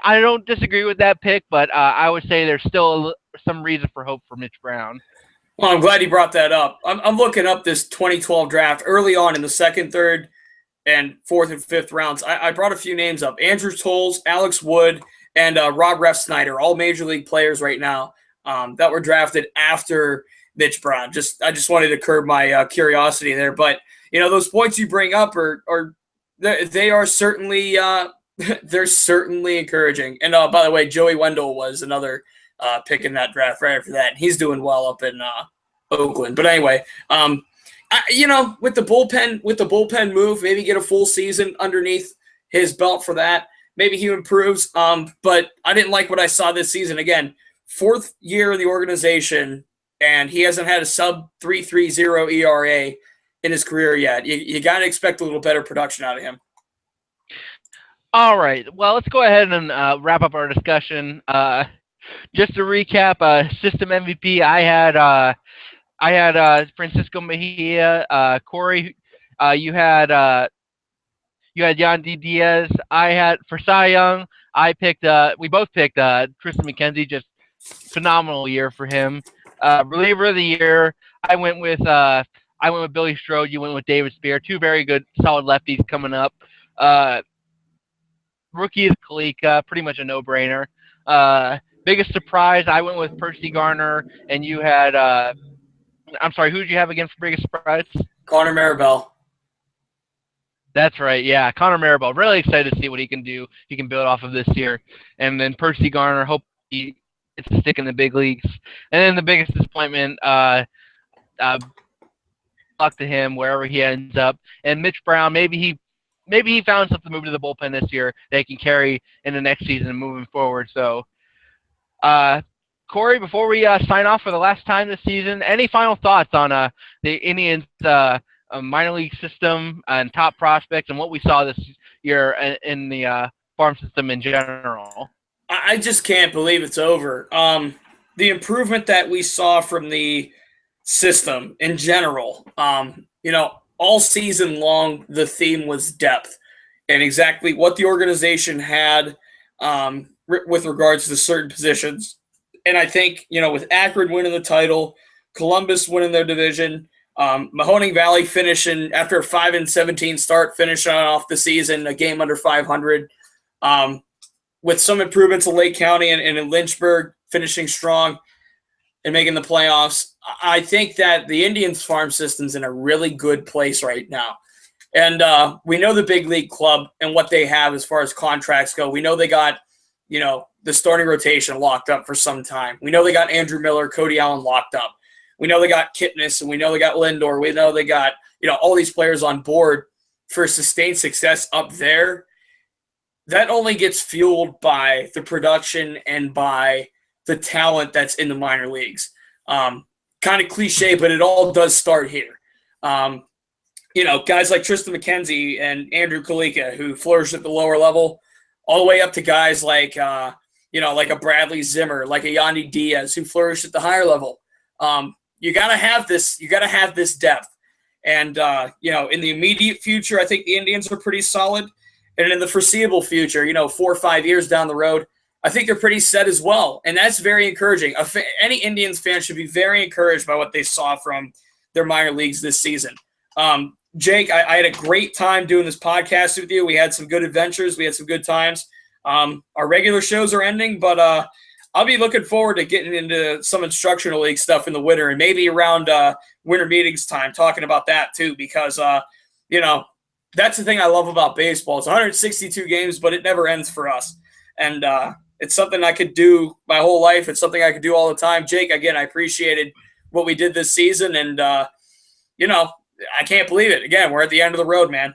don't disagree with that pick, but I would say there's still some reason for hope for Mitch Brown. Well, I'm glad you brought that up. I'm looking up this 2012 draft early on in the 2nd, 3rd, and 4th and 5th rounds. I brought a few names up. Andrew Tolles, Alex Wood, and Rob Refsnyder, all major league players right now that were drafted after Mitch Brown. I just wanted to curb my curiosity there. But, those points you bring up they are certainly they're certainly encouraging. And by the way, Joey Wendell was another pick in that draft right after that. He's doing well up in Oakland. But anyway, with the bullpen move, maybe get a full season underneath his belt for that. Maybe he improves. But I didn't like what I saw this season. Again, 4th year in the organization, and he hasn't had a sub 3.30 ERA in his career yet. You got to expect a little better production out of him. All right. Well, let's go ahead and wrap up our discussion. Just to recap, system MVP, I had Francisco Mejia, Corey. You had Yandy Diaz. I had for Cy Young. I picked. We both picked Tristan McKenzie. Just phenomenal year for him. Reliever of the year. I went with Billy Strode. You went with David Spear. Two very good, solid lefties coming up. Rookie is Kalika. Pretty much a no-brainer. Biggest surprise. I went with Percy Garner, and you had. I'm sorry. Who did you have again for biggest surprise? Connor Maribel. That's right, yeah. Connor Maribel, really excited to see what he can do. He can build off of this year. And then Percy Garner, hope he gets to stick in the big leagues. And then the biggest disappointment, luck to him wherever he ends up. And Mitch Brown, maybe he found something to move to the bullpen this year that he can carry in the next season moving forward. So, Corey, before we sign off for the last time this season, any final thoughts on the Indians' minor league system and top prospects and what we saw this year in the farm system in general? I just can't believe it's over. The improvement that we saw from the system in general, all season long, the theme was depth and exactly what the organization had with regards to certain positions. And I think, with Akron winning the title, Columbus winning their division, Mahoning Valley finishing after a 5-17 start, finishing off the season a game under 500, with some improvements in Lake County and in Lynchburg finishing strong and making the playoffs. I think that the Indians farm system's in a really good place right now. And we know the big league club and what they have as far as contracts go. We know they got, the starting rotation locked up for some time. We know they got Andrew Miller, Cody Allen locked up. We know they got Kitness, and we know they got Lindor. We know they got, all these players on board for sustained success up there. That only gets fueled by the production and by the talent that's in the minor leagues. Kind of cliche, but it all does start here. Guys like Tristan McKenzie and Andrew Kalika, who flourished at the lower level, all the way up to guys like, like a Bradley Zimmer, like a Yandy Diaz, who flourished at the higher level. You got to have this. You got to have this depth. And, in the immediate future, I think the Indians are pretty solid. And in the foreseeable future, 4 or 5 years down the road, I think they're pretty set as well. And that's very encouraging. Any Indians fan should be very encouraged by what they saw from their minor leagues this season. Jake, I had a great time doing this podcast with you. We had some good adventures. We had some good times. Our regular shows are ending, but I'll be looking forward to getting into some instructional league stuff in the winter and maybe around winter meetings time, talking about that too, because, that's the thing I love about baseball. It's 162 games, but it never ends for us. And it's something I could do my whole life. It's something I could do all the time. Jake, again, I appreciated what we did this season. And, I can't believe it. Again, we're at the end of the road, man.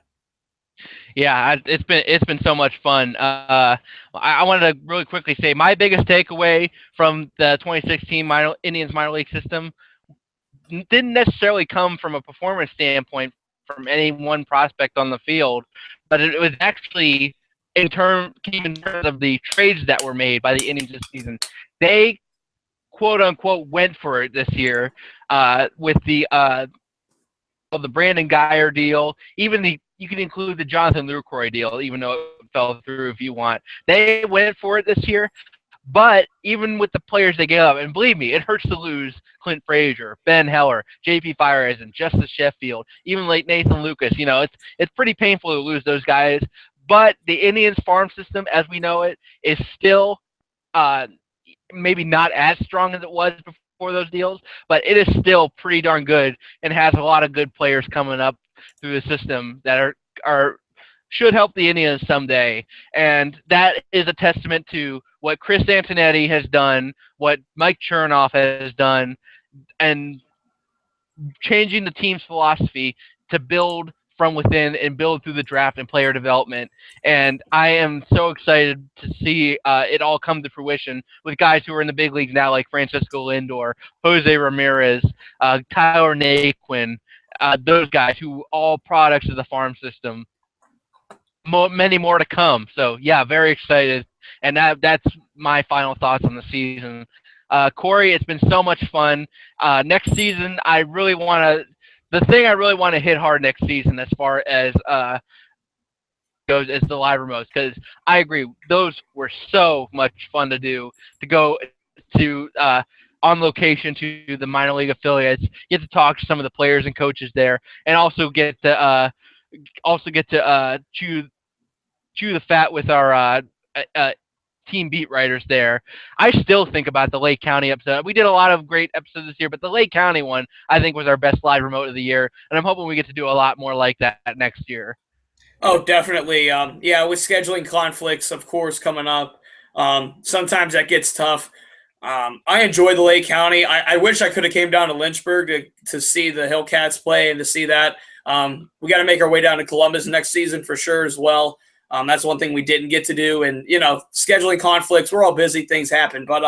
Yeah, it's been so much fun. I wanted to really quickly say my biggest takeaway from the 2016 Indians minor league system didn't necessarily come from a performance standpoint from any one prospect on the field, but it was actually in terms of the trades that were made by the Indians this season. They quote unquote went for it this year with the Brandon Geyer deal, even you can include the Jonathan Lucroy deal, even though it fell through if you want. They went for it this year, but even with the players they gave up, and believe me, it hurts to lose Clint Frazier, Ben Heller, J.P. Fireeisen, Justice Sheffield, even late Nathan Lucas. It's pretty painful to lose those guys, but the Indians farm system, as we know it, is still maybe not as strong as it was before those deals, but it is still pretty darn good and has a lot of good players coming up through the system that should help the Indians someday. And that is a testament to what Chris Antonetti has done, what Mike Chernoff has done, and changing the team's philosophy to build from within and build through the draft and player development. And I am so excited to see it all come to fruition with guys who are in the big leagues now, like Francisco Lindor, Jose Ramirez, Tyler Naquin, those guys who all products of the farm system. Many more to come. So, yeah, very excited. And that's my final thoughts on the season. Corey, it's been so much fun. Next season, the thing I really want to hit hard next season as far as goes is the live remotes, because I agree, those were so much fun to do, to go to on location to the minor league affiliates, get to talk to some of the players and coaches there, and also get to chew the fat with our team beat writers there. I still think about the Lake County episode. We did a lot of great episodes this year, but the Lake County one I think was our best live remote of the year, and I'm hoping we get to do a lot more like that next year. Oh, definitely. Yeah, with scheduling conflicts, of course, coming up, sometimes that gets tough. I enjoy the Lake County. I wish I could have came down to Lynchburg to see the Hillcats play and to see that. We got to make our way down to Columbus next season for sure as well. That's one thing we didn't get to do. And, scheduling conflicts, we're all busy, things happen. But,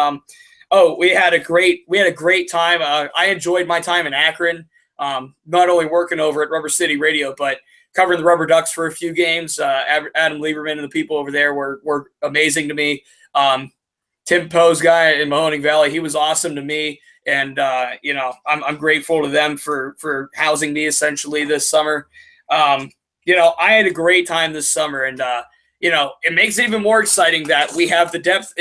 we had a great time. I enjoyed my time in Akron, not only working over at Rubber City Radio, but covering the Rubber Ducks for a few games. Adam Lieberman and the people over there were amazing to me. Tim Poe's guy in Mahoning Valley, he was awesome to me. And, I'm grateful to them for housing me essentially this summer. I had a great time this summer, and, it makes it even more exciting that we have the depth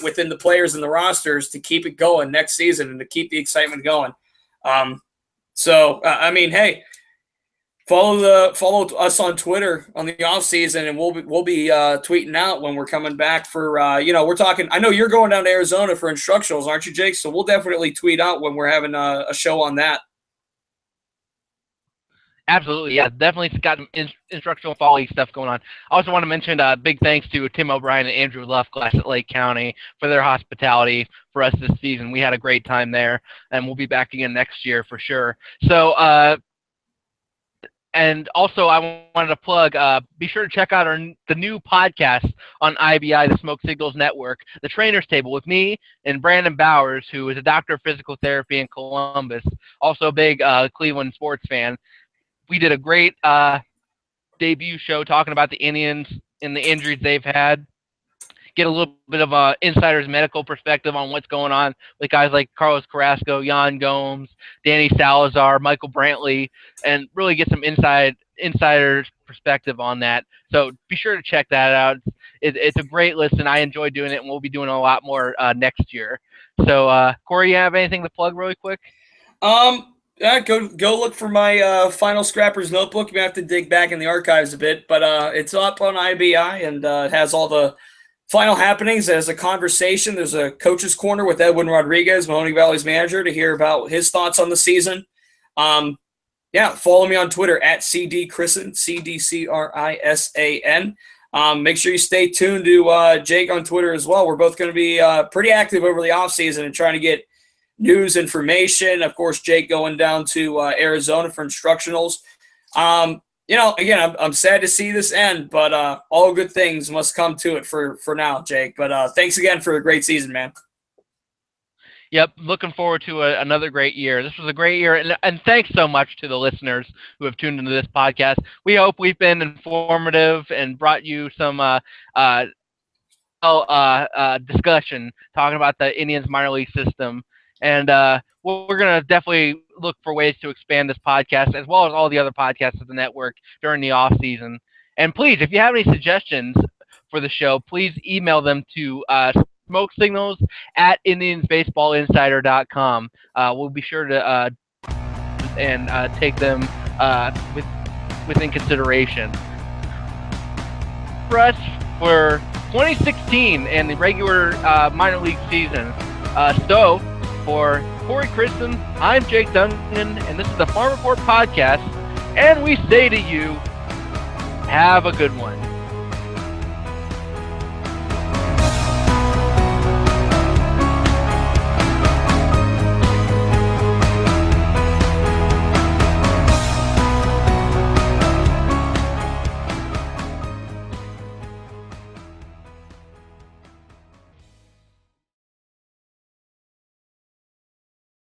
within the players and the rosters to keep it going next season and to keep the excitement going. Hey, follow us on Twitter on the off season, and we'll be tweeting out when we're coming back for we're talking. I know you're going down to Arizona for instructionals, aren't you, Jake? So we'll definitely tweet out when we're having a show on that. Absolutely, yeah, definitely got some instructional fall league stuff going on. I also want to mention big thanks to Tim O'Brien and Andrew Luftglass at Lake County for their hospitality for us this season. We had a great time there, and we'll be back again next year for sure. So, and also I wanted to plug, be sure to check out the new podcast on IBI, the Smoke Signals Network, The Trainer's Table, with me and Brandon Bowers, who is a doctor of physical therapy in Columbus, also a big Cleveland sports fan. We did a great debut show talking about the Indians and the injuries they've had. Get a little bit of a insider's medical perspective on what's going on with guys like Carlos Carrasco, Jan Gomes, Danny Salazar, Michael Brantley, and really get some insider's perspective on that. So be sure to check that out. It's a great listen. I enjoy doing it, and we'll be doing a lot more next year. So, Corey, you have anything to plug really quick? Yeah, go look for my Final Scrappers notebook. You have to dig back in the archives a bit, but it's up on IBI, and it has all the final happenings. There's a conversation. There's a coach's corner with Edwin Rodriguez, Mahoning Valley's manager, to hear about his thoughts on the season. Follow me on Twitter at CDChrisan, CDCRISAN. Make sure you stay tuned to Jake on Twitter as well. We're both going to be pretty active over the offseason and trying to get news, information. Of course, Jake going down to Arizona for instructionals. Again, I'm sad to see this end, but all good things must come to it for now, Jake. But thanks again for a great season, man. Yep, looking forward to another great year. This was a great year, and thanks so much to the listeners who have tuned into this podcast. We hope we've been informative and brought you some discussion talking about the Indians minor league system. And we're going to definitely look for ways to expand this podcast, as well as all the other podcasts of the network during the off season. And please, if you have any suggestions for the show, please email them to smokesignals@indiansbaseballinsider.com. We'll be sure to take them within consideration. For us, for 2016 and the regular minor league season, for Corey Christen, I'm Jake Duncan, and this is the Farm Report Podcast, and we say to you, have a good one.